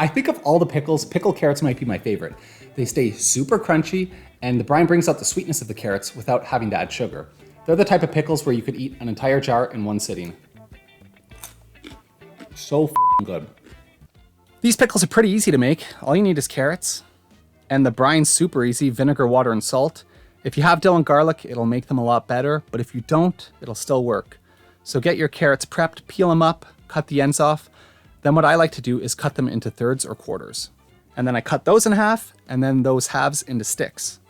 I think of all the pickles, pickled carrots might be my favorite. They stay super crunchy, and the brine brings out the sweetness of the carrots without having to add sugar. They're the type of pickles where you could eat an entire jar in one sitting. So f***ing good. These pickles are pretty easy to make. All you need is carrots. And the brine's super easy, vinegar, water, and salt. If you have dill and garlic, it'll make them a lot better, but if you don't, it'll still work. So get your carrots prepped, peel them up, cut the ends off. Then what I like to do is cut them into thirds or quarters. And then I cut those in half, and then those halves into sticks.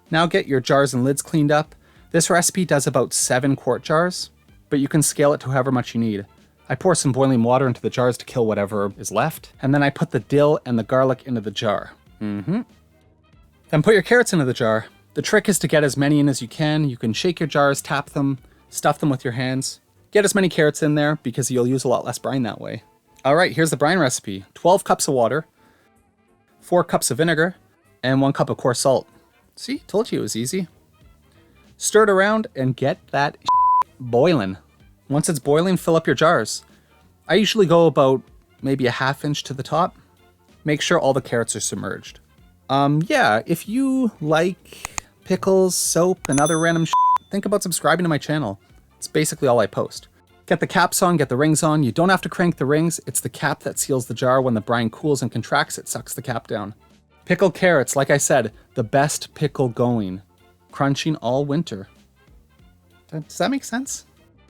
Now get your jars and lids cleaned up. This recipe does about 7 quart jars, but you can scale it to however much you need. I pour some boiling water into the jars to kill whatever is left, and then I put the dill and the garlic into the jar. Then put your carrots into the jar. The trick is to get as many in as you can. You can shake your jars, tap them, stuff them with your hands. Get as many carrots in there because you'll use a lot less brine that way. All right, here's the brine recipe. 12 cups of water, 4 cups of vinegar, and 1 cup of coarse salt. See, told you it was easy. Stir it around and get that boiling. Once it's boiling, fill up your jars. I usually go about maybe a ½ inch to the top. Make sure all the carrots are submerged. Yeah, if you like pickles, soap, and other random think about subscribing to my channel. It's basically all I post. Get the caps on, get the rings on. You don't have to crank the rings. It's the cap that seals the jar. When the brine cools and contracts, it sucks the cap down. Pickled carrots, like I said, the best pickle going. Crunching all winter. Does that make sense?